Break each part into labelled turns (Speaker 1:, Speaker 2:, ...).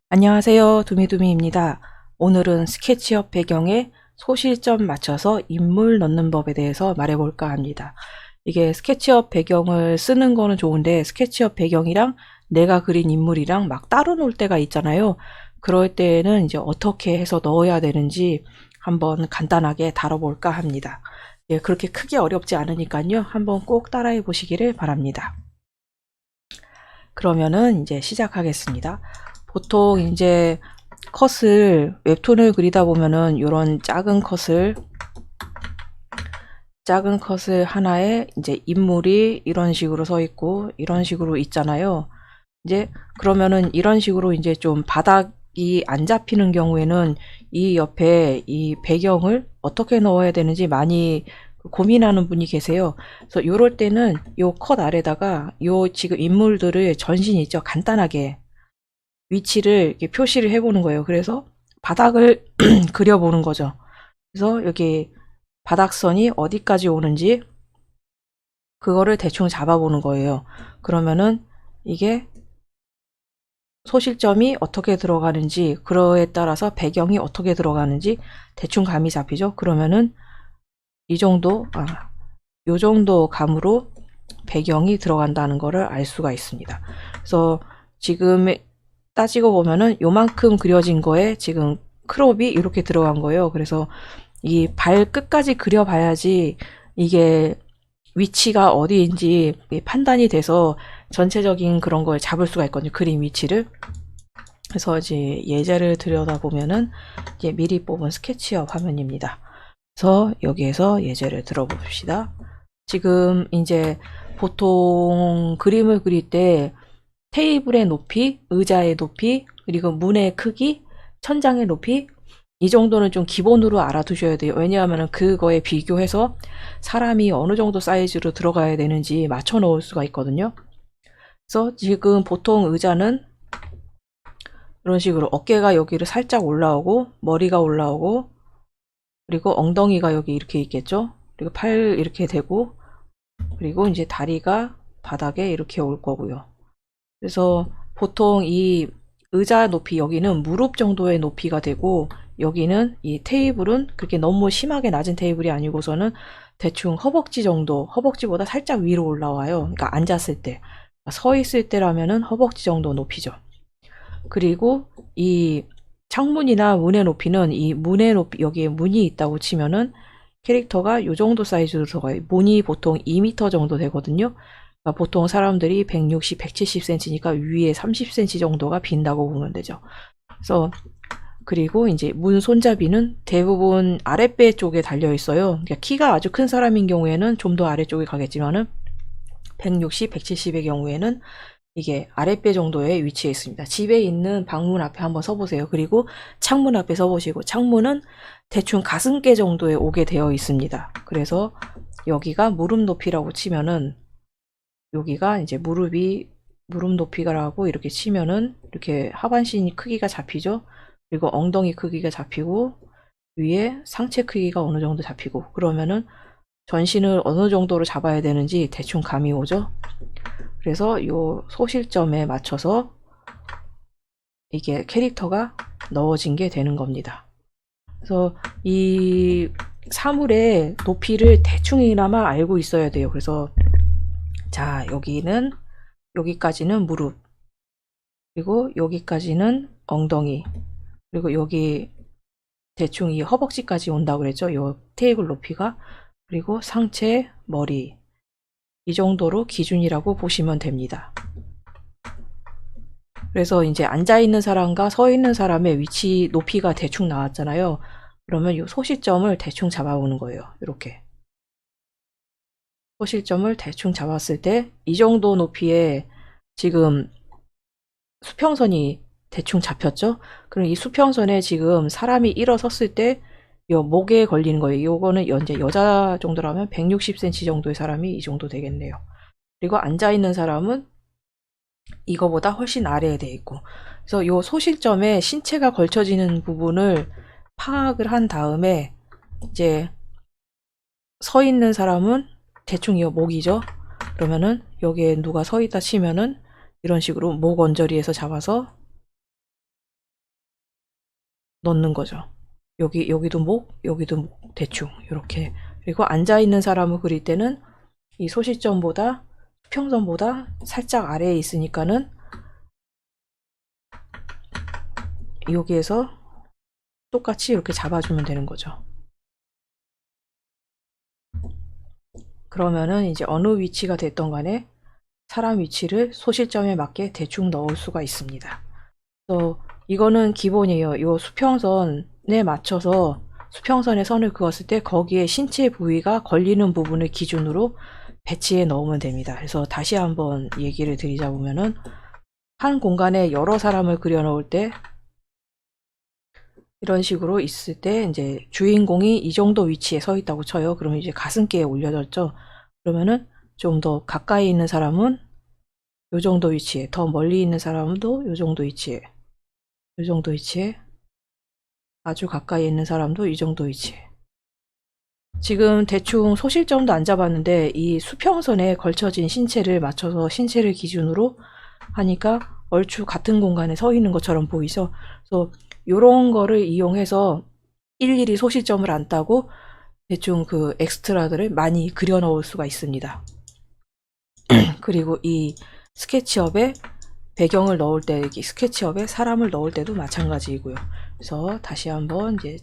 Speaker 1: 안녕하세요. 두미두미입니다. 오늘은 스케치업 배경에 소실점 맞춰서 인물 넣는 법에 대해서 말해볼까 합니다. 이게 스케치업 배경을 쓰는 거는 좋은데 스케치업 배경이랑 내가 그린 인물이랑 막 따로 놀 때가 있잖아요. 그럴 때에는 이제 어떻게 해서 넣어야 되는지 한번 간단하게 다뤄볼까 합니다. 예, 그렇게 크게 어렵지 않으니까요. 한번 꼭 따라해 보시기를 바랍니다. 그러면은 이제 시작하겠습니다. 보통 이제 컷을 웹툰을 그리다 보면은 이런 작은 컷을 하나에 이제 인물이 이런 식으로 서 있고 이런 식으로 있잖아요. 이제 그러면은 이런 식으로 이제 좀 바닥이 안 잡히는 경우에는 이 옆에 이 배경을 어떻게 넣어야 되는지 많이 고민하는 분이 계세요. 그래서 요럴 때는 요 컷 아래다가 요 지금 인물들을 전신 있죠. 간단하게 위치를 이렇게 표시를 해보는 거예요. 그래서 바닥을 그려보는 거죠. 그래서 여기 바닥선이 어디까지 오는지 그거를 대충 잡아보는 거예요. 그러면은 이게 소실점이 어떻게 들어가는지 그거에 따라서 배경이 어떻게 들어가는지 대충 감이 잡히죠. 그러면은 이 정도 요 정도 감으로 배경이 들어간다는 거를 알 수가 있습니다. 그래서 지금 따지고 보면은 요만큼 그려진 거에 지금 크롭이 이렇게 들어간 거예요. 그래서 이 발 끝까지 그려봐야지 이게 위치가 어디인지 판단이 돼서 전체적인 그런 걸 잡을 수가 있거든요. 그림 위치를. 그래서 이제 예제를 들여다보면은 이제 미리 뽑은 스케치업 화면입니다. 그래서 여기에서 예제를 들어봅시다. 지금 이제 보통 그림을 그릴 때 테이블의 높이, 의자의 높이, 그리고 문의 크기, 천장의 높이 이 정도는 좀 기본으로 알아두셔야 돼요. 왜냐하면 그거에 비교해서 사람이 어느 정도 사이즈로 들어가야 되는지 맞춰 놓을 수가 있거든요. 그래서 지금 보통 의자는 이런 식으로 어깨가 여기를 살짝 올라오고 머리가 올라오고 그리고 엉덩이가 여기 이렇게 있겠죠. 그리고 팔 이렇게 되고 그리고 이제 다리가 바닥에 이렇게 올 거고요. 그래서 보통 이 의자 높이 여기는 무릎 정도의 높이가 되고 여기는 이 테이블은 그렇게 너무 심하게 낮은 테이블이 아니고서는 대충 허벅지 정도, 허벅지보다 살짝 위로 올라와요. 그러니까 앉았을 때. 서 있을 때라면은 허벅지 정도 높이죠. 그리고 이 창문이나 문의 높이는 이 문의 높이, 여기에 문이 있다고 치면은 캐릭터가 요 정도 사이즈로 들어가요. 문이 보통 2m 정도 되거든요. 그러니까 보통 사람들이 160, 170cm니까 위에 30cm 정도가 빈다고 보면 되죠. 그래서 그리고 이제 문 손잡이는 대부분 아랫배 쪽에 달려 있어요. 그러니까 키가 아주 큰 사람인 경우에는 좀 더 아래쪽에 가겠지만은 160, 170의 경우에는 이게 아랫배 정도에 위치해 있습니다. 집에 있는 방문 앞에 한번 서보세요. 그리고 창문 앞에 서보시고 창문은 대충 가슴께 정도에 오게 되어 있습니다. 그래서 여기가 무릎 높이라고 치면은 여기가 이제 무릎 높이가라고 이렇게 치면은 이렇게 하반신 크기가 잡히죠. 그리고 엉덩이 크기가 잡히고 위에 상체 크기가 어느 정도 잡히고 그러면은 전신을 어느 정도로 잡아야 되는지 대충 감이 오죠. 그래서 요 소실점에 맞춰서 이게 캐릭터가 넣어진 게 되는 겁니다. 그래서 이 사물의 높이를 대충이나마 알고 있어야 돼요. 그래서 자 여기까지는 무릎 그리고 여기까지는 엉덩이 그리고 여기 대충 이 허벅지까지 온다고 그랬죠. 요 테이블 높이가 그리고 상체 머리 이 정도로 기준이라고 보시면 됩니다. 그래서 이제 앉아있는 사람과 서있는 사람의 위치 높이가 대충 나왔잖아요. 그러면 이 소실점을 대충 잡아오는 거예요. 이렇게 소실점을 대충 잡았을 때 이 정도 높이에 지금 수평선이 대충 잡혔죠? 그럼 이 수평선에 지금 사람이 일어섰을 때 요 목에 걸리는 거예요. 요거는 이제 여자 정도라면 160cm 정도의 사람이 이 정도 되겠네요. 그리고 앉아있는 사람은 이거보다 훨씬 아래에 돼 있고 그래서 요 소실점에 신체가 걸쳐지는 부분을 파악을 한 다음에 이제 서 있는 사람은 대충 이 목이죠. 그러면은 여기에 누가 서 있다 치면은 이런 식으로 목 언저리에서 잡아서 넣는 거죠. 여기도 목, 여기도 목, 대충 이렇게. 그리고 앉아 있는 사람을 그릴 때는 이 소시점보다 수평선보다 살짝 아래에 있으니까는 여기에서 똑같이 이렇게 잡아주면 되는 거죠. 그러면은 이제 어느 위치가 됐던 간에 사람 위치를 소실점에 맞게 대충 넣을 수가 있습니다. 그래서 이거는 기본이에요. 이 수평선에 맞춰서 수평선에 선을 그었을 때 거기에 신체 부위가 걸리는 부분을 기준으로 배치해 넣으면 됩니다. 그래서 다시 한번 얘기를 드리자 보면은 한 공간에 여러 사람을 그려 넣을 때 이런 식으로 있을 때 이제 주인공이 이 정도 위치에 서 있다고 쳐요. 그러면 이제 가슴께에 올려졌죠. 그러면은 좀 더 가까이 있는 사람은 요 정도 위치에, 더 멀리 있는 사람도 요 정도 위치에, 요 정도 위치에, 아주 가까이 있는 사람도 이 정도 위치에. 지금 대충 소실점도 안 잡았는데 이 수평선에 걸쳐진 신체를 맞춰서 신체를 기준으로 하니까 얼추 같은 공간에 서 있는 것처럼 보이죠. 그래서 요런 거를 이용해서 일일이 소실점을 안 따고 대충 그 엑스트라들을 많이 그려 넣을 수가 있습니다. 그리고 이 스케치업에 배경을 넣을 때, 여기 스케치업에 사람을 넣을 때도 마찬가지이고요. 그래서 다시 한번 이제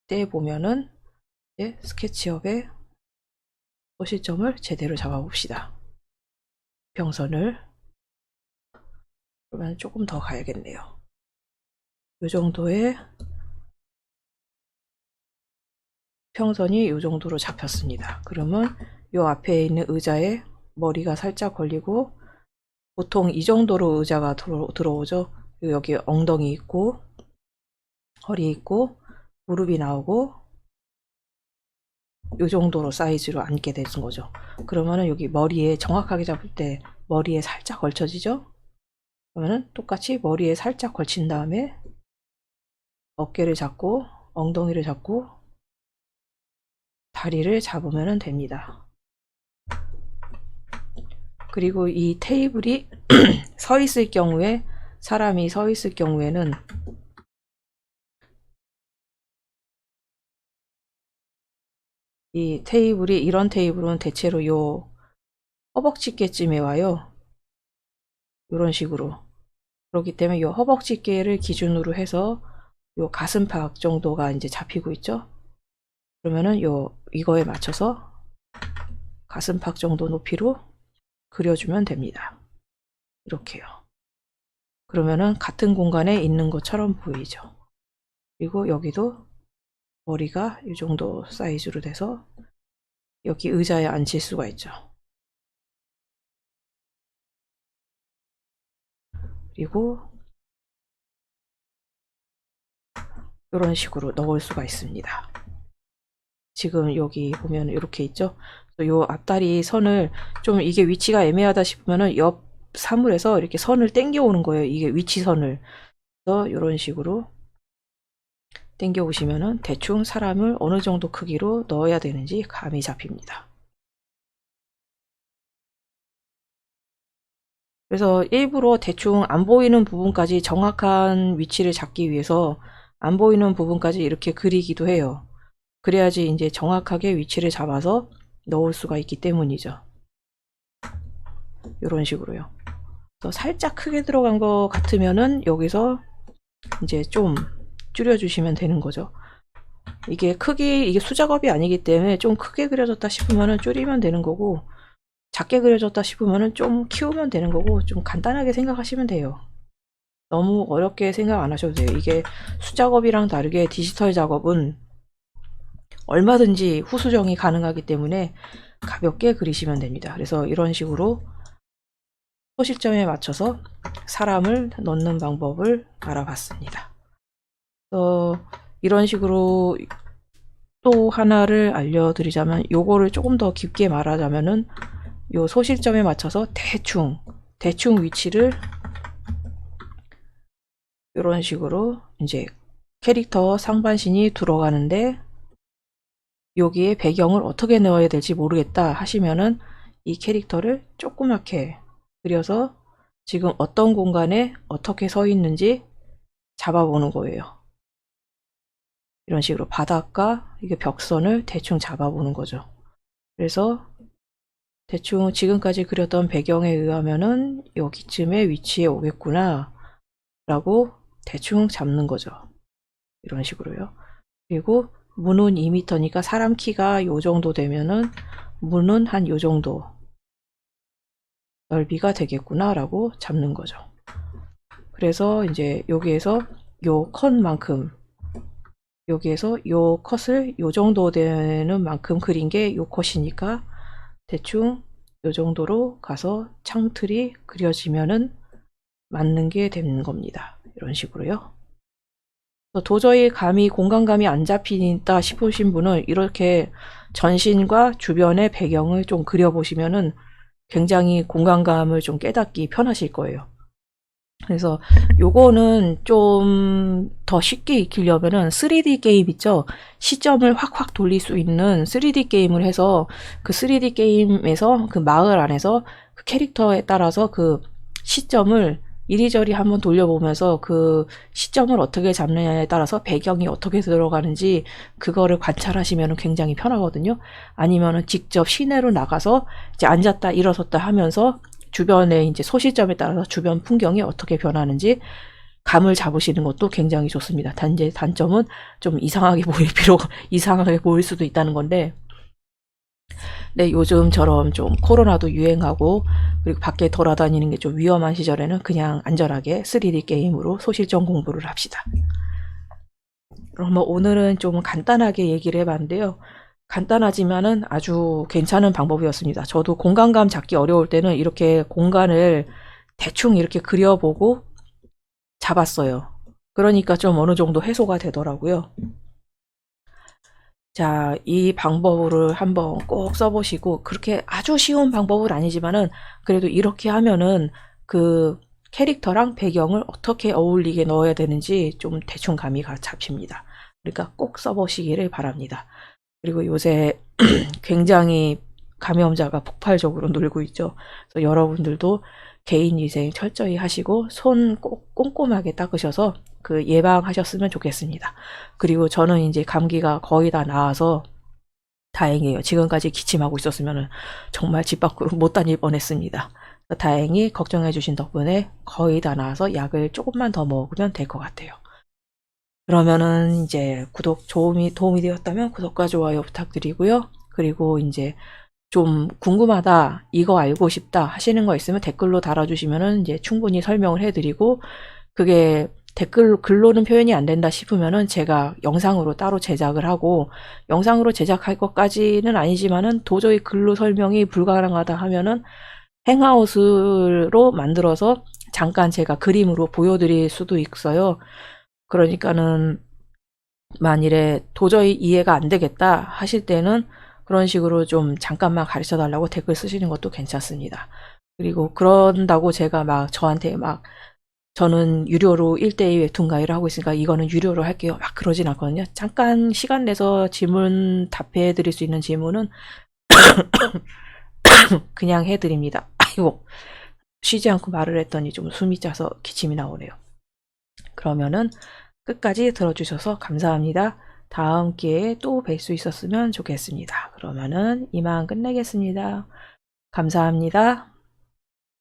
Speaker 1: 떼보면은 이제 스케치업에 소실점을 제대로 잡아봅시다. 평선을. 그러면 조금 더 가야겠네요. 이 정도의 평선이 이 정도로 잡혔습니다. 그러면 이 앞에 있는 의자에 머리가 살짝 걸리고, 보통 이 정도로 의자가 들어오죠. 여기 엉덩이 있고 허리 있고 무릎이 나오고 이 정도로 사이즈로 앉게 되는 거죠. 그러면은 여기 머리에 정확하게 잡을 때 머리에 살짝 걸쳐지죠. 그러면은 똑같이 머리에 살짝 걸친 다음에 어깨를 잡고 엉덩이를 잡고 다리를 잡으면 됩니다. 그리고 이 테이블이 서 있을 경우에, 사람이 서 있을 경우에는 이 테이블이, 이런 테이블은 대체로 요 허벅지께쯤에 와요. 이런 식으로. 그렇기 때문에 요 허벅지께를 기준으로 해서 요 가슴팍 정도가 이제 잡히고 있죠. 그러면은 이거에 맞춰서 가슴팍 정도 높이로 그려주면 됩니다. 이렇게요. 그러면은 같은 공간에 있는 것처럼 보이죠. 그리고 여기도 머리가 이 정도 사이즈로 돼서 여기 의자에 앉힐 수가 있죠. 그리고 이런 식으로 넣을 수가 있습니다. 지금 여기 보면 이렇게 있죠. 요 앞다리 선을 좀, 이게 위치가 애매하다 싶으면은 옆 사물에서 이렇게 선을 당겨 오는 거예요. 이게 위치선을. 그래서 이런 식으로 당겨 오시면은 대충 사람을 어느 정도 크기로 넣어야 되는지 감이 잡힙니다. 그래서 일부러 대충 안 보이는 부분까지 정확한 위치를 잡기 위해서 안 보이는 부분까지 이렇게 그리기도 해요. 그래야지 이제 정확하게 위치를 잡아서 넣을 수가 있기 때문이죠. 이런 식으로요. 그래서 살짝 크게 들어간 것 같으면은 여기서 이제 좀 줄여주시면 되는 거죠. 이게 이게 수작업이 아니기 때문에 좀 크게 그려졌다 싶으면은 줄이면 되는 거고, 작게 그려졌다 싶으면은 좀 키우면 되는 거고, 좀 간단하게 생각하시면 돼요. 너무 어렵게 생각 안 하셔도 돼요. 이게 수작업이랑 다르게 디지털 작업은 얼마든지 후수정이 가능하기 때문에 가볍게 그리시면 됩니다. 그래서 이런 식으로 소실점에 맞춰서 사람을 넣는 방법을 알아봤습니다. 이런 식으로 또 하나를 알려드리자면, 요거를 조금 더 깊게 말하자면은 요 소실점에 맞춰서 대충 위치를 이런 식으로, 이제 캐릭터 상반신이 들어가는데 여기에 배경을 어떻게 넣어야 될지 모르겠다 하시면은 이 캐릭터를 조그맣게 그려서 지금 어떤 공간에 어떻게 서 있는지 잡아보는 거예요. 이런 식으로 바닥과 이게 벽선을 대충 잡아보는 거죠. 그래서 대충 지금까지 그렸던 배경에 의하면은 여기쯤에 위치해 오겠구나 라고 대충 잡는 거죠. 이런 식으로요. 그리고 문은 2m니까 사람 키가 요 정도 되면은 문은 한 요 정도 넓이가 되겠구나 라고 잡는 거죠. 그래서 이제 여기에서 요 컷만큼, 여기에서 요 컷을 요 정도 되는 만큼 그린 게 요 컷이니까 대충 요 정도로 가서 창틀이 그려지면은 맞는 게 되는 겁니다. 이런 식으로요. 도저히 공간감이 안 잡힌다 싶으신 분은 이렇게 전신과 주변의 배경을 좀 그려보시면은 굉장히 공간감을 좀 깨닫기 편하실 거예요. 그래서 요거는 좀 더 쉽게 익히려면은 3D 게임 있죠? 시점을 확확 돌릴 수 있는 3D 게임을 해서 그 3D 게임에서 그 마을 안에서 그 캐릭터에 따라서 그 시점을 이리저리 한번 돌려보면서 그 시점을 어떻게 잡느냐에 따라서 배경이 어떻게 들어가는지 그거를 관찰하시면 굉장히 편하거든요. 아니면은 직접 시내로 나가서 이제 앉았다 일어섰다 하면서 주변에 이제 소시점에 따라서 주변 풍경이 어떻게 변하는지 감을 잡으시는 것도 굉장히 좋습니다. 단점은 좀 이상하게 보일 수도 있다는 건데, 네, 요즘처럼 좀 코로나도 유행하고 그리고 밖에 돌아다니는 게 좀 위험한 시절에는 그냥 안전하게 3D 게임으로 소실점 공부를 합시다. 그럼 오늘은 좀 간단하게 얘기를 해봤는데요. 간단하지만은 아주 괜찮은 방법이었습니다. 저도 공간감 잡기 어려울 때는 이렇게 공간을 대충 이렇게 그려보고 잡았어요. 그러니까 좀 어느 정도 해소가 되더라고요. 자, 이 방법을 한번 꼭 써보시고, 그렇게 아주 쉬운 방법은 아니지만은, 그래도 이렇게 하면은 그 캐릭터랑 배경을 어떻게 어울리게 넣어야 되는지 좀 대충 감이 잡힙니다. 그러니까 꼭 써보시기를 바랍니다. 그리고 요새 굉장히 감염자가 폭발적으로 늘고 있죠. 그래서 여러분들도 개인위생 철저히 하시고 손 꼭 꼼꼼하게 닦으셔서 그 예방하셨으면 좋겠습니다. 그리고 저는 이제 감기가 거의 다 나아서 다행이에요. 지금까지 기침하고 있었으면 정말 집 밖으로 못 다닐 뻔했습니다. 다행히 걱정해 주신 덕분에 거의 다 나아서 약을 조금만 더 먹으면 될 것 같아요. 그러면은 이제 도움이 되었다면 구독과 좋아요 부탁드리고요. 그리고 이제 좀 궁금하다, 이거 알고 싶다 하시는 거 있으면 댓글로 달아주시면은 이제 충분히 설명을 해드리고, 그게 글로는 표현이 안 된다 싶으면은 제가 영상으로 따로 제작을 하고, 영상으로 제작할 것까지는 아니지만은 도저히 글로 설명이 불가능하다 하면은 행아웃으로 만들어서 잠깐 제가 그림으로 보여드릴 수도 있어요. 그러니까는 만일에 도저히 이해가 안 되겠다 하실 때는 그런 식으로 좀 잠깐만 가르쳐 달라고 댓글 쓰시는 것도 괜찮습니다. 그리고 그런다고 제가 저한테 저는 유료로 1대1 웹툰 가이를 하고 있으니까 이거는 유료로 할게요, 그러진 않거든요. 잠깐 시간 내서 질문 답해 드릴 수 있는 질문은 그냥 해드립니다. 아이고, 쉬지 않고 말을 했더니 좀 숨이 차서 기침이 나오네요. 그러면은 끝까지 들어주셔서 감사합니다. 다음 기회에 또 뵐 수 있었으면 좋겠습니다. 그러면은 이만 끝내겠습니다. 감사합니다.